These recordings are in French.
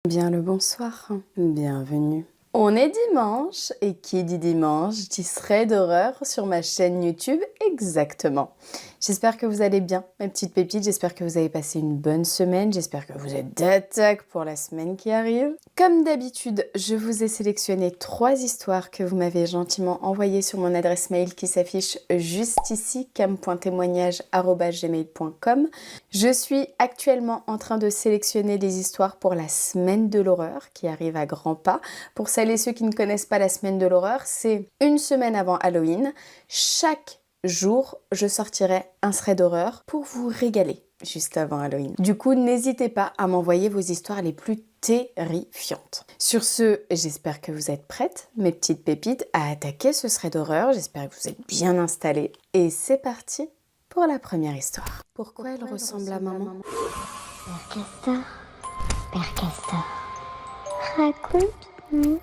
Bien le bonsoir, bienvenue. On est dimanche et qui dit dimanche dit thread d'horreur sur ma chaîne YouTube exactement. J'espère que vous allez bien mes petites pépites, j'espère que vous avez passé une bonne semaine, j'espère que vous êtes d'attaque pour la semaine qui arrive. Comme d'habitude, je vous ai sélectionné 3 histoires que vous m'avez gentiment envoyées sur mon adresse mail qui s'affiche juste ici, cam.témoignage@gmail.com. Je suis actuellement en train de sélectionner des histoires pour la semaine de l'horreur qui arrive à grands pas. Pour celles et ceux qui ne connaissent pas la semaine de l'horreur, c'est une semaine avant Halloween. Chaque jour, je sortirai un thread d'horreur pour vous régaler juste avant Halloween. Du coup, n'hésitez pas à m'envoyer vos histoires les plus terrifiantes. Sur ce, j'espère que vous êtes prêtes, mes petites pépites, à attaquer ce thread d'horreur. J'espère que vous êtes bien installées. Et c'est parti pour la première histoire. Pourquoi elle ressemble à maman? Père Castor, raconte-nous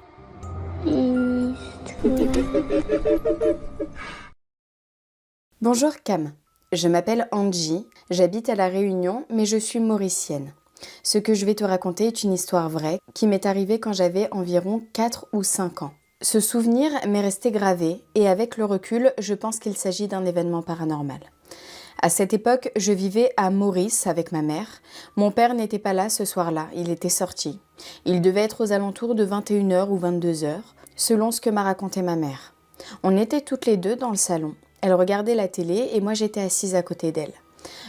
l'histoire. Bonjour Cam, je m'appelle Angie, j'habite à La Réunion, mais je suis mauricienne. Ce que je vais te raconter est une histoire vraie qui m'est arrivée quand j'avais environ 4 ou 5 ans. Ce souvenir m'est resté gravé et avec le recul, je pense qu'il s'agit d'un événement paranormal. À cette époque, je vivais à Maurice avec ma mère. Mon père n'était pas là ce soir-là, il était sorti. Il devait être aux alentours de 21h ou 22h, selon ce que m'a raconté ma mère. On était toutes les deux dans le salon. Elle regardait la télé et moi j'étais assise à côté d'elle.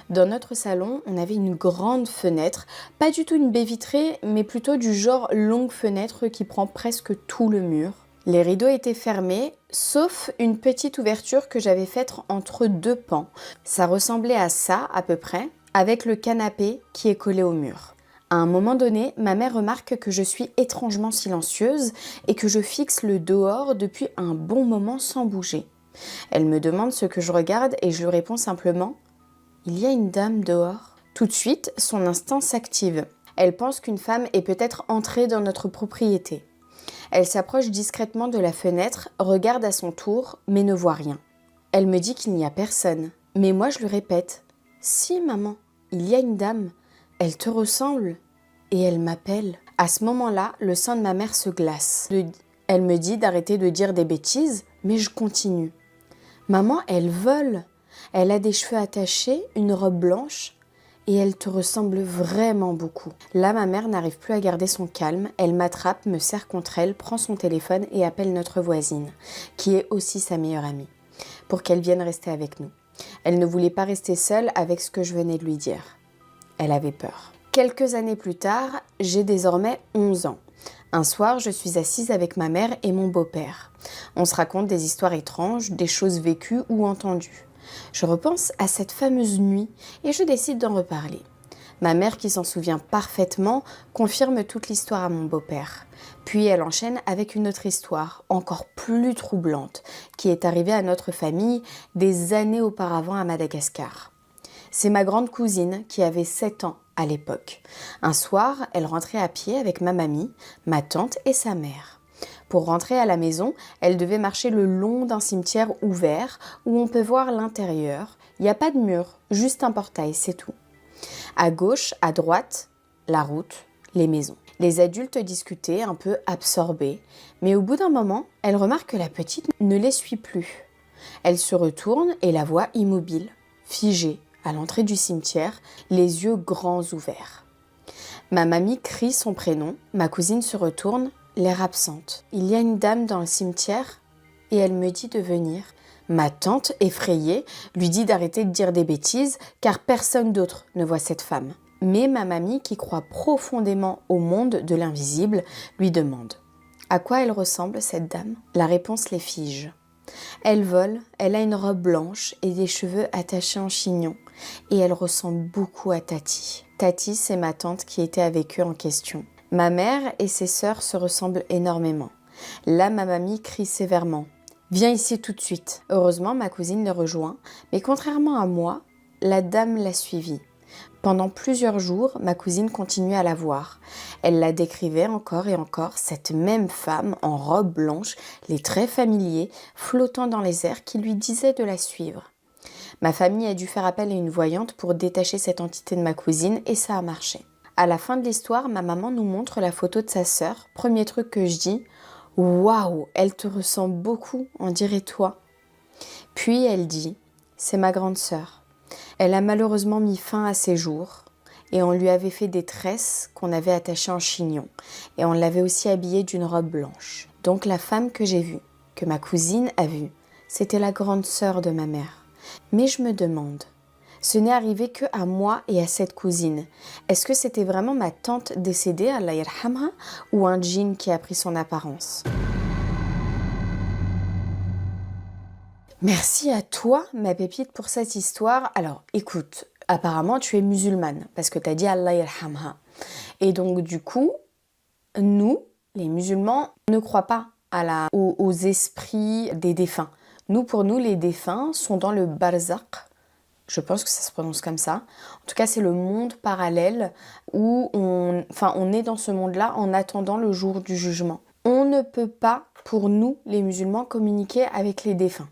Dans notre salon, on avait une grande fenêtre, pas du tout une baie vitrée, mais plutôt du genre longue fenêtre qui prend presque tout le mur. Les rideaux étaient fermés, sauf une petite ouverture que j'avais faite entre 2 pans. Ça ressemblait à ça, à peu près, avec le canapé qui est collé au mur. À un moment donné, ma mère remarque que je suis étrangement silencieuse et que je fixe le dehors depuis un bon moment sans bouger. Elle me demande ce que je regarde et je lui réponds simplement « Il y a une dame dehors ». Tout de suite, son instinct s'active. Elle pense qu'une femme est peut-être entrée dans notre propriété. Elle s'approche discrètement de la fenêtre, regarde à son tour, mais ne voit rien. Elle me dit qu'il n'y a personne. Mais moi, je lui répète « Si, maman, il y a une dame. Elle te ressemble. Et elle m'appelle. » À ce moment-là, le sang de ma mère se glace. Elle me dit d'arrêter de dire des bêtises, mais je continue. « Maman, elle vole. Elle a des cheveux attachés, une robe blanche. Et elle te ressemble vraiment beaucoup. » Là, ma mère n'arrive plus à garder son calme. Elle m'attrape, me serre contre elle, prend son téléphone et appelle notre voisine, qui est aussi sa meilleure amie, pour qu'elle vienne rester avec nous. Elle ne voulait pas rester seule avec ce que je venais de lui dire. Elle avait peur. Quelques années plus tard, j'ai désormais 11 ans. Un soir, je suis assise avec ma mère et mon beau-père. On se raconte des histoires étranges, des choses vécues ou entendues. Je repense à cette fameuse nuit et je décide d'en reparler. Ma mère, qui s'en souvient parfaitement, confirme toute l'histoire à mon beau-père. Puis elle enchaîne avec une autre histoire, encore plus troublante, qui est arrivée à notre famille des années auparavant à Madagascar. C'est ma grande cousine qui avait 7 ans à l'époque. Un soir, elle rentrait à pied avec ma mamie, ma tante et sa mère. Pour rentrer à la maison, elle devait marcher le long d'un cimetière ouvert où on peut voir l'intérieur. Il n'y a pas de mur, juste un portail, c'est tout. À gauche, à droite, la route, les maisons. Les adultes discutaient, un peu absorbés, mais au bout d'un moment, elle remarque que la petite ne les suit plus. Elle se retourne et la voit immobile, figée, à l'entrée du cimetière, les yeux grands ouverts. Ma mamie crie son prénom, ma cousine se retourne, l'air absente. Il y a une dame dans le cimetière et elle me dit de venir. Ma tante, effrayée, lui dit d'arrêter de dire des bêtises car personne d'autre ne voit cette femme. Mais ma mamie, qui croit profondément au monde de l'invisible, lui demande « À quoi elle ressemble cette dame ?» La réponse les fige. Elle vole, elle a une robe blanche et des cheveux attachés en chignon et elle ressemble beaucoup à Tati. Tati, c'est ma tante qui était avec eux en question. Ma mère et ses sœurs se ressemblent énormément. Là, ma mamie crie sévèrement « Viens ici tout de suite !» Heureusement, ma cousine le rejoint, mais contrairement à moi, la dame l'a suivie. Pendant plusieurs jours, ma cousine continuait à la voir. Elle la décrivait encore et encore, cette même femme en robe blanche, les traits familiers, flottant dans les airs, qui lui disait de la suivre. Ma famille a dû faire appel à une voyante pour détacher cette entité de ma cousine et ça a marché. À la fin de l'histoire, ma maman nous montre la photo de sa sœur. Premier truc que je dis, waouh, elle te ressemble beaucoup, on dirait toi. Puis elle dit, c'est ma grande sœur. Elle a malheureusement mis fin à ses jours et on lui avait fait des tresses qu'on avait attachées en chignon et on l'avait aussi habillée d'une robe blanche. Donc la femme que j'ai vue, que ma cousine a vue, c'était la grande sœur de ma mère. Mais je me demande, ce n'est arrivé que à moi et à cette cousine. Est-ce que c'était vraiment ma tante décédée, Allah yarhamha, ou un djinn qui a pris son apparence? Merci à toi, ma pépite, pour cette histoire. Alors, écoute, apparemment, tu es musulmane, parce que tu as dit Allah yarhamha. Et donc, du coup, nous, les musulmans, ne croient pas aux esprits des défunts. Pour nous, les défunts sont dans le barzakh. Je pense que ça se prononce comme ça. En tout cas, c'est le monde parallèle où on est dans ce monde-là en attendant le jour du jugement. On ne peut pas, pour nous, les musulmans, communiquer avec les défunts.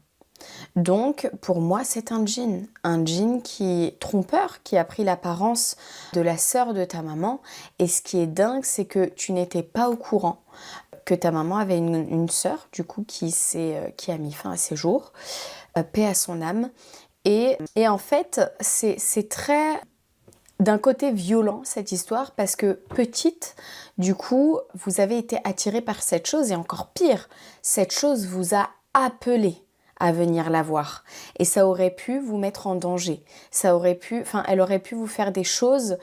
Donc, pour moi, c'est un djinn qui est trompeur, qui a pris l'apparence de la sœur de ta maman. Et ce qui est dingue, c'est que tu n'étais pas au courant que ta maman avait une sœur, du coup, qui a mis fin à ses jours, paix à son âme. Et en fait, c'est très, d'un côté, violent, cette histoire, parce que petite, du coup, vous avez été attirée par cette chose, et encore pire, cette chose vous a appelé à venir la voir. Et ça aurait pu vous mettre en danger. Elle aurait pu vous faire des choses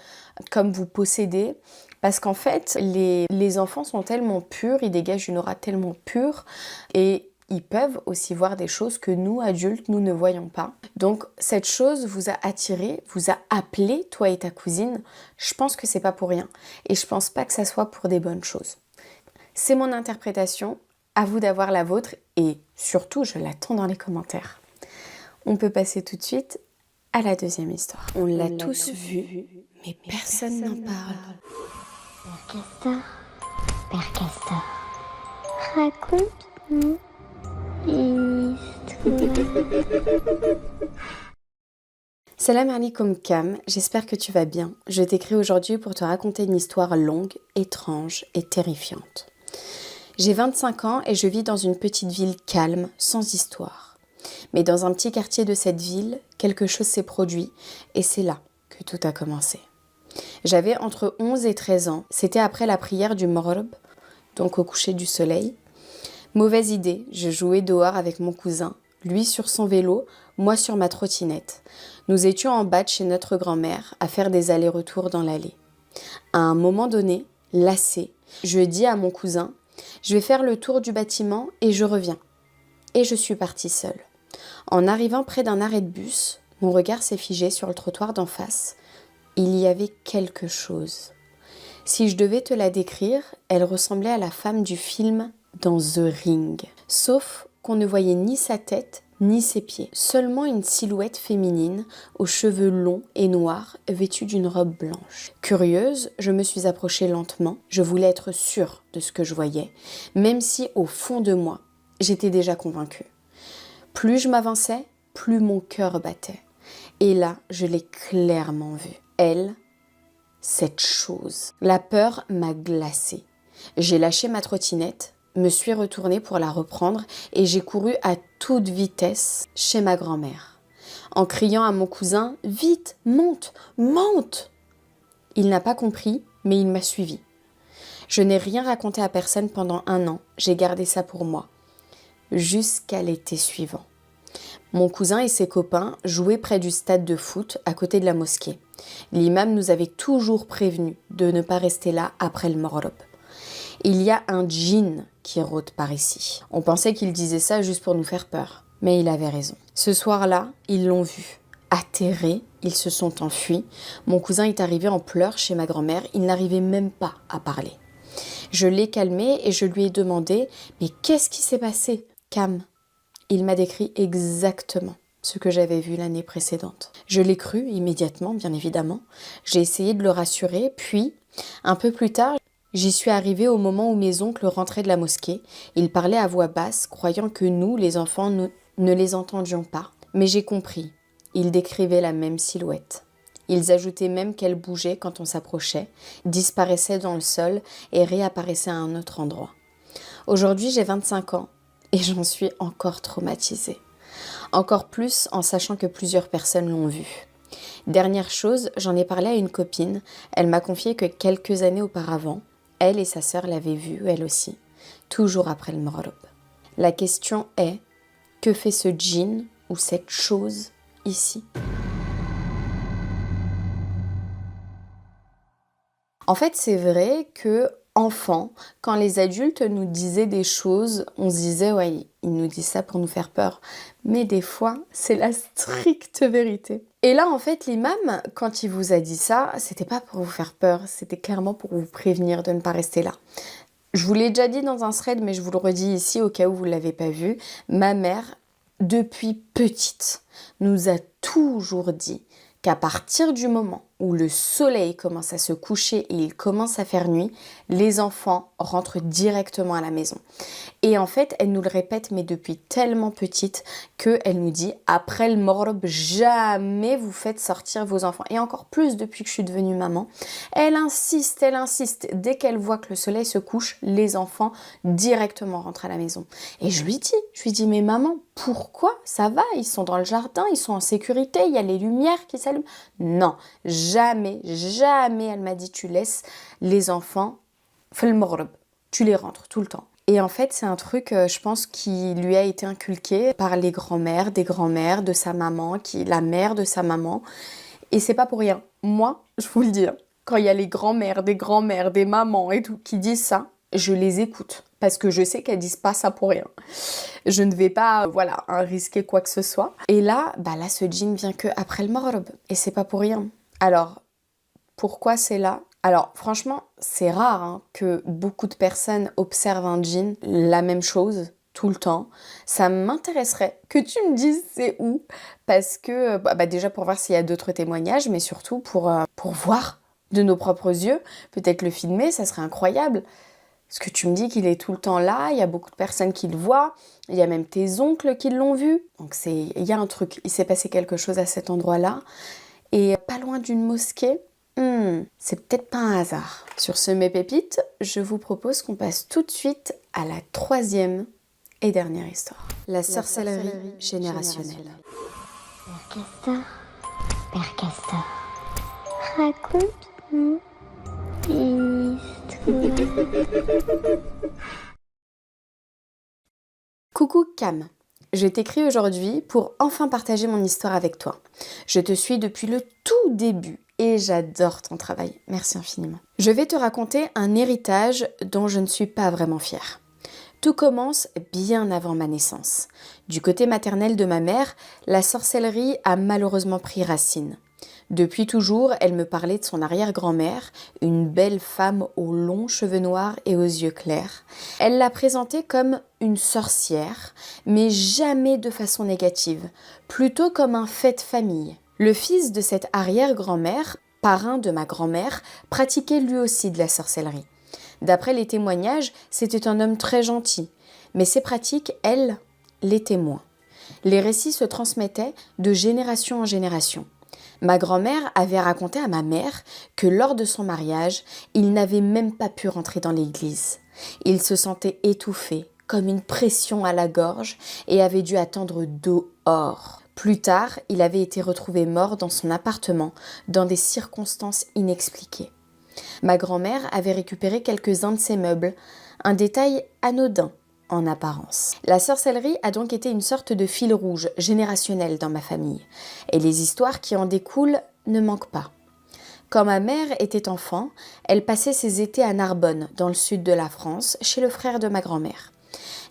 comme vous posséder. Parce qu'en fait, les enfants sont tellement purs, ils dégagent une aura tellement pure. Et ils peuvent aussi voir des choses que nous, adultes, nous ne voyons pas. Donc, cette chose vous a attiré, vous a appelé, toi et ta cousine. Je pense que c'est pas pour rien. Et je pense pas que ça soit pour des bonnes choses. C'est mon interprétation. À vous d'avoir la vôtre et surtout, je l'attends dans les commentaires. On peut passer tout de suite à la deuxième histoire. On l'a tous vu, mais personne n'en parle. Père Castor, raconte-nous une histoire. Salam alaikum Kam, j'espère que tu vas bien. Je t'écris aujourd'hui pour te raconter une histoire longue, étrange et terrifiante. J'ai 25 ans et je vis dans une petite ville calme, sans histoire. Mais dans un petit quartier de cette ville, quelque chose s'est produit et c'est là que tout a commencé. J'avais entre 11 et 13 ans, c'était après la prière du Maghrib, donc au coucher du soleil. Mauvaise idée, je jouais dehors avec mon cousin, lui sur son vélo, moi sur ma trottinette. Nous étions en bas de chez notre grand-mère à faire des allers-retours dans l'allée. À un moment donné, lassé, je dis à mon cousin: je vais faire le tour du bâtiment et je reviens. Et je suis partie seule. En arrivant près d'un arrêt de bus, mon regard s'est figé sur le trottoir d'en face. Il y avait quelque chose. Si je devais te la décrire, elle ressemblait à la femme du film dans The Ring. Sauf qu'on ne voyait ni sa tête, ni ses pieds. Seulement une silhouette féminine, aux cheveux longs et noirs, vêtue d'une robe blanche. Curieuse, je me suis approchée lentement. Je voulais être sûre de ce que je voyais, même si au fond de moi, j'étais déjà convaincue. Plus je m'avançais, plus mon cœur battait. Et là, je l'ai clairement vue. Elle, cette chose. La peur m'a glacée. J'ai lâché ma trottinette, me suis retournée pour la reprendre et j'ai couru à toute vitesse chez ma grand-mère, en criant à mon cousin « Vite, monte, monte !» Il n'a pas compris, mais il m'a suivi. Je n'ai rien raconté à personne pendant 1 an, j'ai gardé ça pour moi, jusqu'à l'été suivant. Mon cousin et ses copains jouaient près du stade de foot à côté de la mosquée. L'imam nous avait toujours prévenus de ne pas rester là après le Maghrib. Il y a un djinn qui rôde par ici. On pensait qu'il disait ça juste pour nous faire peur, mais il avait raison. Ce soir-là, ils l'ont vu. Atterrés, ils se sont enfuis. Mon cousin est arrivé en pleurs chez ma grand-mère. Il n'arrivait même pas à parler. Je l'ai calmé et je lui ai demandé « Mais qu'est-ce qui s'est passé, Cam ?» Il m'a décrit exactement ce que j'avais vu l'année précédente. Je l'ai cru immédiatement, bien évidemment. J'ai essayé de le rassurer, puis, un peu plus tard, j'y suis arrivée au moment où mes oncles rentraient de la mosquée. Ils parlaient à voix basse, croyant que nous, les enfants, nous ne les entendions pas. Mais j'ai compris. Ils décrivaient la même silhouette. Ils ajoutaient même qu'elle bougeait quand on s'approchait, disparaissait dans le sol et réapparaissait à un autre endroit. Aujourd'hui, j'ai 25 ans et j'en suis encore traumatisée. Encore plus en sachant que plusieurs personnes l'ont vue. Dernière chose, j'en ai parlé à une copine. Elle m'a confié que quelques années auparavant, elle et sa sœur l'avaient vue, elle aussi, toujours après le Maghreb. La question est, que fait ce djinn ou cette chose ici ? En fait, c'est vrai que enfant, quand les adultes nous disaient des choses, on se disait ouais, ils nous disent ça pour nous faire peur. Mais des fois, c'est la stricte vérité. Et là, en fait, l'imam, quand il vous a dit ça, c'était pas pour vous faire peur, c'était clairement pour vous prévenir de ne pas rester là. Je vous l'ai déjà dit dans un thread, mais je vous le redis ici au cas où vous ne l'avez pas vu. Ma mère, depuis petite, nous a toujours dit qu'à partir du moment où le soleil commence à se coucher et il commence à faire nuit, les enfants rentrent directement à la maison. Et en fait, elle nous le répète, mais depuis tellement petite, qu'elle nous dit, après le Maghreb, jamais vous faites sortir vos enfants. Et encore plus depuis que je suis devenue maman. Elle insiste. Dès qu'elle voit que le soleil se couche, les enfants directement rentrent à la maison. Et je lui dis, mais maman, pourquoi? Ça va, ils sont dans le jardin, ils sont en sécurité, il y a les lumières qui s'allument. Non, jamais, elle m'a dit, tu laisses les enfants, fil Maghreb, tu les rentres tout le temps. Et en fait, c'est un truc, je pense, qui lui a été inculqué par les grands-mères, des grands-mères, de sa maman, la mère de sa maman. Et c'est pas pour rien. Moi, je vous le dis, quand il y a les grands-mères, des mamans et tout qui disent ça, je les écoute. Parce que je sais qu'elles disent pas ça pour rien. Je ne vais pas, risquer quoi que ce soit. Et là, ce djinn vient que après le Maghreb. Et c'est pas pour rien. Alors, pourquoi c'est là ? Alors, franchement, c'est rare que beaucoup de personnes observent un djinn, la même chose, tout le temps. Ça m'intéresserait que tu me dises c'est où, parce que, déjà pour voir s'il y a d'autres témoignages, mais surtout pour voir de nos propres yeux, peut-être le filmer, ça serait incroyable. Parce que tu me dis qu'il est tout le temps là, il y a beaucoup de personnes qui le voient, il y a même tes oncles qui l'ont vu. Donc il y a un truc, il s'est passé quelque chose à cet endroit-là. Et pas loin d'une mosquée, c'est peut-être pas un hasard. Sur ce, mes pépites, je vous propose qu'on passe tout de suite à la 3e et dernière histoire. La sorcellerie générationnelle. Père Castor, raconte-nous une histoire. Coucou Cam, je t'écris aujourd'hui pour enfin partager mon histoire avec toi. Je te suis depuis le tout début et j'adore ton travail. Merci infiniment. Je vais te raconter un héritage dont je ne suis pas vraiment fière. Tout commence bien avant ma naissance. Du côté maternel de ma mère, la sorcellerie a malheureusement pris racine. Depuis toujours, elle me parlait de son arrière-grand-mère, une belle femme aux longs cheveux noirs et aux yeux clairs. Elle l'a présentée comme une sorcière, mais jamais de façon négative, plutôt comme un fait de famille. Le fils de cette arrière-grand-mère, parrain de ma grand-mère, pratiquait lui aussi de la sorcellerie. D'après les témoignages, c'était un homme très gentil, mais ses pratiques, elles, l'étaient moins. Les récits se transmettaient de génération en génération. Ma grand-mère avait raconté à ma mère que lors de son mariage, il n'avait même pas pu rentrer dans l'église. Il se sentait étouffé, comme une pression à la gorge, et avait dû attendre dehors. Plus tard, il avait été retrouvé mort dans son appartement, dans des circonstances inexpliquées. Ma grand-mère avait récupéré quelques-uns de ses meubles, un détail anodin en apparence. La sorcellerie a donc été une sorte de fil rouge générationnel dans ma famille, et les histoires qui en découlent ne manquent pas. Quand ma mère était enfant, elle passait ses étés à Narbonne, dans le sud de la France, chez le frère de ma grand-mère.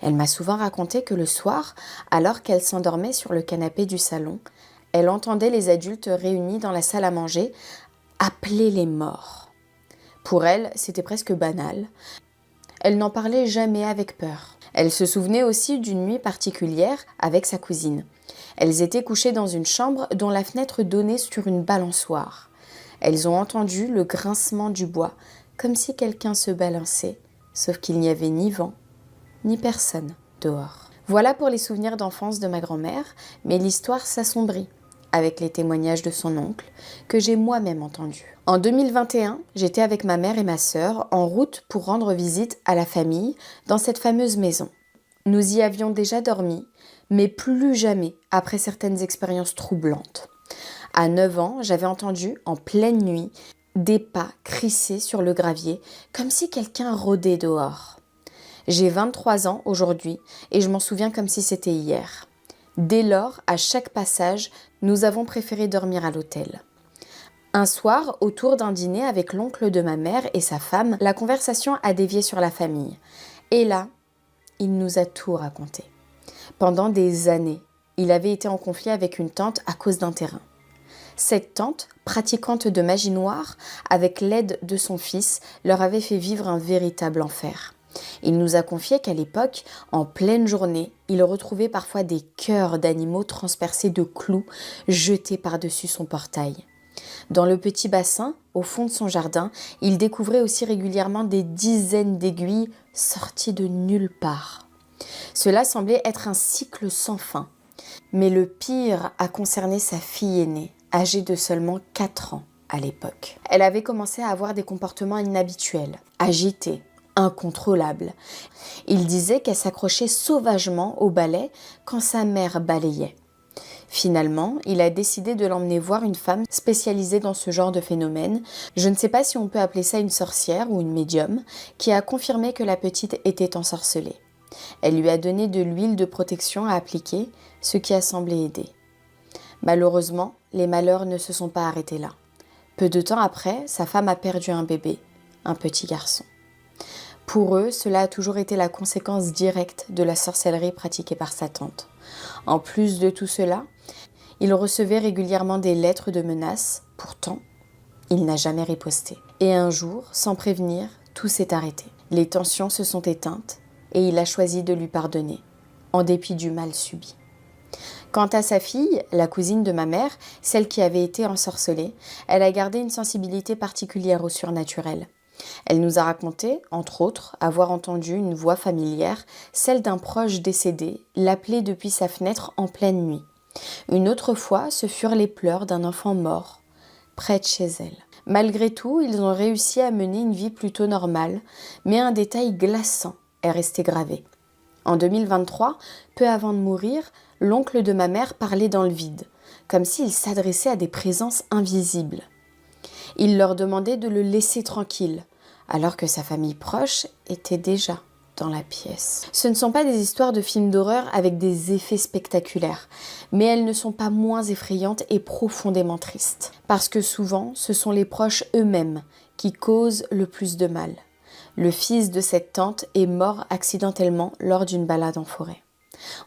Elle m'a souvent raconté que le soir, alors qu'elle s'endormait sur le canapé du salon, elle entendait les adultes réunis dans la salle à manger appeler les morts. Pour elle, c'était presque banal. Elle n'en parlait jamais avec peur. Elle se souvenait aussi d'une nuit particulière avec sa cousine. Elles étaient couchées dans une chambre dont la fenêtre donnait sur une balançoire. Elles ont entendu le grincement du bois, comme si quelqu'un se balançait, sauf qu'il n'y avait ni vent, ni personne dehors. Voilà pour les souvenirs d'enfance de ma grand-mère, mais l'histoire s'assombrit avec les témoignages de son oncle, que j'ai moi-même entendus. En 2021, j'étais avec ma mère et ma sœur en route pour rendre visite à la famille dans cette fameuse maison. Nous y avions déjà dormi, mais plus jamais après certaines expériences troublantes. À 9 ans, j'avais entendu, en pleine nuit, des pas crisser sur le gravier, comme si quelqu'un rôdait dehors. J'ai 23 ans aujourd'hui et je m'en souviens comme si c'était hier. Dès lors, à chaque passage, nous avons préféré dormir à l'hôtel. Un soir, autour d'un dîner avec l'oncle de ma mère et sa femme, la conversation a dévié sur la famille. Et là, il nous a tout raconté. Pendant des années, il avait été en conflit avec une tante à cause d'un terrain. Cette tante, pratiquante de magie noire, avec l'aide de son fils, leur avait fait vivre un véritable enfer. Il nous a confié qu'à l'époque, en pleine journée, il retrouvait parfois des cœurs d'animaux transpercés de clous jetés par-dessus son portail. Dans le petit bassin, au fond de son jardin, il découvrait aussi régulièrement des dizaines d'aiguilles sorties de nulle part. Cela semblait être un cycle sans fin. Mais le pire a concerné sa fille aînée, âgée de seulement 4 ans à l'époque. Elle avait commencé à avoir des comportements inhabituels, agités, incontrôlables. Il disait qu'elle s'accrochait sauvagement au balai quand sa mère balayait. Finalement, il a décidé de l'emmener voir une femme spécialisée dans ce genre de phénomène. Je ne sais pas si on peut appeler ça une sorcière ou une médium, qui a confirmé que la petite était ensorcelée. Elle lui a donné de l'huile de protection à appliquer, ce qui a semblé aider. Malheureusement, les malheurs ne se sont pas arrêtés là. Peu de temps après, sa femme a perdu un bébé, un petit garçon. Pour eux, cela a toujours été la conséquence directe de la sorcellerie pratiquée par sa tante. En plus de tout cela, il recevait régulièrement des lettres de menaces. Pourtant, il n'a jamais riposté. Et un jour, sans prévenir, tout s'est arrêté. Les tensions se sont éteintes et il a choisi de lui pardonner, en dépit du mal subi. Quant à sa fille, la cousine de ma mère, celle qui avait été ensorcelée, elle a gardé une sensibilité particulière au surnaturel. Elle nous a raconté, entre autres, avoir entendu une voix familière, celle d'un proche décédé, l'appeler depuis sa fenêtre en pleine nuit. Une autre fois, ce furent les pleurs d'un enfant mort, près de chez elle. Malgré tout, ils ont réussi à mener une vie plutôt normale, mais un détail glaçant est resté gravé. En 2023, peu avant de mourir, l'oncle de ma mère parlait dans le vide, comme s'il s'adressait à des présences invisibles. Il leur demandait de le laisser tranquille, alors que sa famille proche était déjà dans la pièce. Ce ne sont pas des histoires de films d'horreur avec des effets spectaculaires, mais elles ne sont pas moins effrayantes et profondément tristes. Parce que souvent, ce sont les proches eux-mêmes qui causent le plus de mal. Le fils de cette tante est mort accidentellement lors d'une balade en forêt.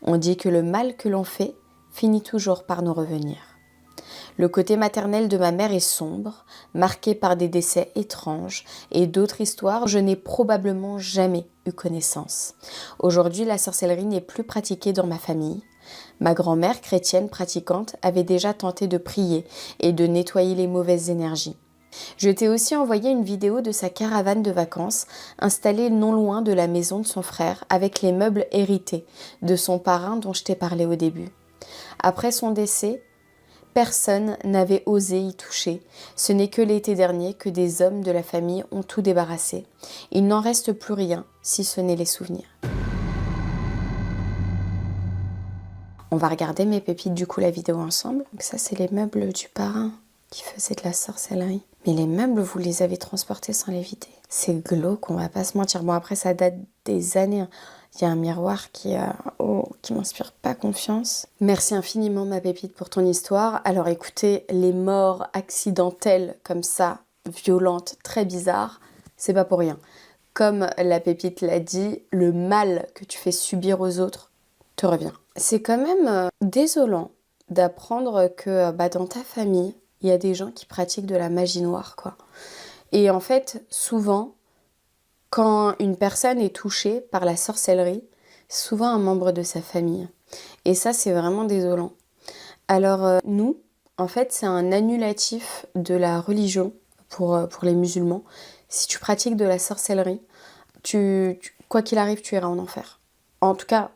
On dit que le mal que l'on fait finit toujours par nous revenir. Le côté maternel de ma mère est sombre, marqué par des décès étranges et d'autres histoires dont je n'ai probablement jamais eu connaissance. Aujourd'hui, la sorcellerie n'est plus pratiquée dans ma famille. Ma grand-mère, chrétienne pratiquante, avait déjà tenté de prier et de nettoyer les mauvaises énergies. Je t'ai aussi envoyé une vidéo de sa caravane de vacances installée non loin de la maison de son frère avec les meubles hérités de son parrain dont je t'ai parlé au début. Après son décès, personne n'avait osé y toucher. Ce n'est que l'été dernier que des hommes de la famille ont tout débarrassé. Il n'en reste plus rien, si ce n'est les souvenirs. On va regarder mes pépites du coup la vidéo ensemble. Donc ça c'est les meubles du parrain qui faisait de la sorcellerie. Mais les meubles, vous les avez transportés sans les vider. C'est glauque, on va pas se mentir. Bon après ça date des années. Il y a un miroir qui m'inspire pas confiance. Merci infiniment ma pépite pour ton histoire. Alors écoutez, les morts accidentelles comme ça, violentes, très bizarres, c'est pas pour rien. Comme la pépite l'a dit, le mal que tu fais subir aux autres te revient. C'est quand même désolant d'apprendre que dans ta famille, il y a des gens qui pratiquent de la magie noire, quoi. Et en fait, souvent, quand une personne est touchée par la sorcellerie, c'est souvent un membre de sa famille. Et ça, c'est vraiment désolant. Alors, nous, en fait, c'est un annulatif de la religion pour les musulmans. Si tu pratiques de la sorcellerie, quoi qu'il arrive, tu iras en enfer. En tout cas,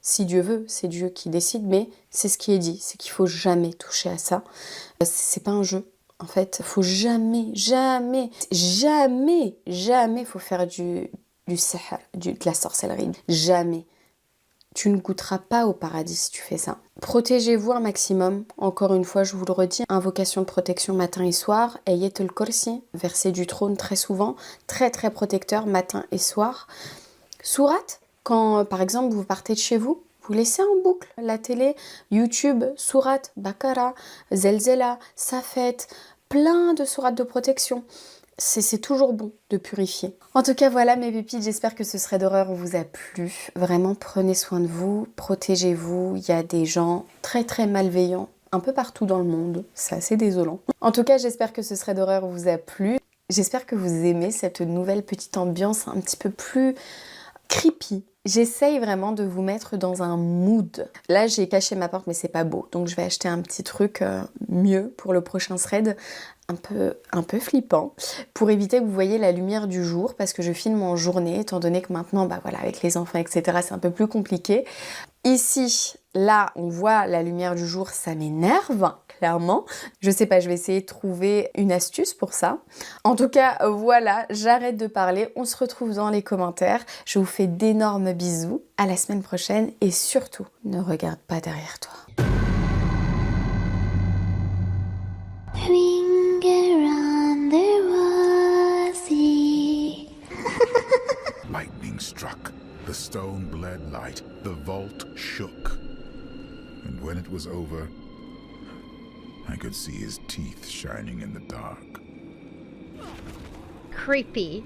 si Dieu veut, c'est Dieu qui décide, mais c'est ce qui est dit, c'est qu'il faut jamais toucher à ça. C'est pas un jeu. En fait, faut jamais faut faire du sihr, de la sorcellerie. Jamais. Tu ne goûteras pas au paradis si tu fais ça. Protégez-vous un maximum. Encore une fois, je vous le redis, invocation de protection matin et soir. Ayatul Kursi, verset du trône très souvent, très très protecteur matin et soir. Sourate, quand par exemple vous partez de chez vous, vous laissez en boucle la télé, YouTube, sourate, Bakara, Zelzela, Safet, plein de sourates de protection. C'est toujours bon de purifier. En tout cas, voilà mes pépites, j'espère que ce serait d'horreur vous a plu. Vraiment, prenez soin de vous, protégez-vous. Il y a des gens très très malveillants un peu partout dans le monde. C'est assez désolant. En tout cas, j'espère que ce serait d'horreur vous a plu. J'espère que vous aimez cette nouvelle petite ambiance un petit peu plus creepy. J'essaye vraiment de vous mettre dans un mood. Là, j'ai caché ma porte, mais c'est pas beau. Donc, je vais acheter un petit truc mieux pour le prochain thread. Un peu flippant, pour éviter que vous voyez la lumière du jour, parce que je filme en journée, étant donné que maintenant, bah voilà, avec les enfants, etc., c'est un peu plus compliqué. Ici, là, on voit la lumière du jour, ça m'énerve, clairement. Je sais pas, je vais essayer de trouver une astuce pour ça. En tout cas, voilà, j'arrête de parler, on se retrouve dans les commentaires. Je vous fais d'énormes bisous, à la semaine prochaine, et surtout, ne regarde pas derrière toi. Around the rosy. Lightning struck, the stone bled light, the vault shook. And when it was over, I could see his teeth shining in the dark. Creepy.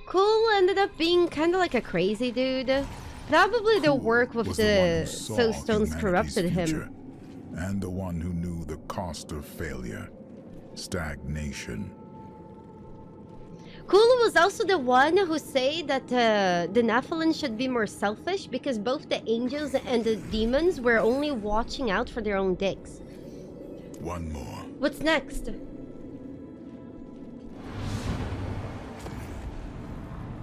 Cool ended up being kind of like a crazy dude. Probably the work with the Soulstones corrupted him. And the one who knew the cost of failure, stagnation. Kulu was also the one who said that the Nephilim should be more selfish because both the angels and the demons were only watching out for their own dicks. One more. What's next?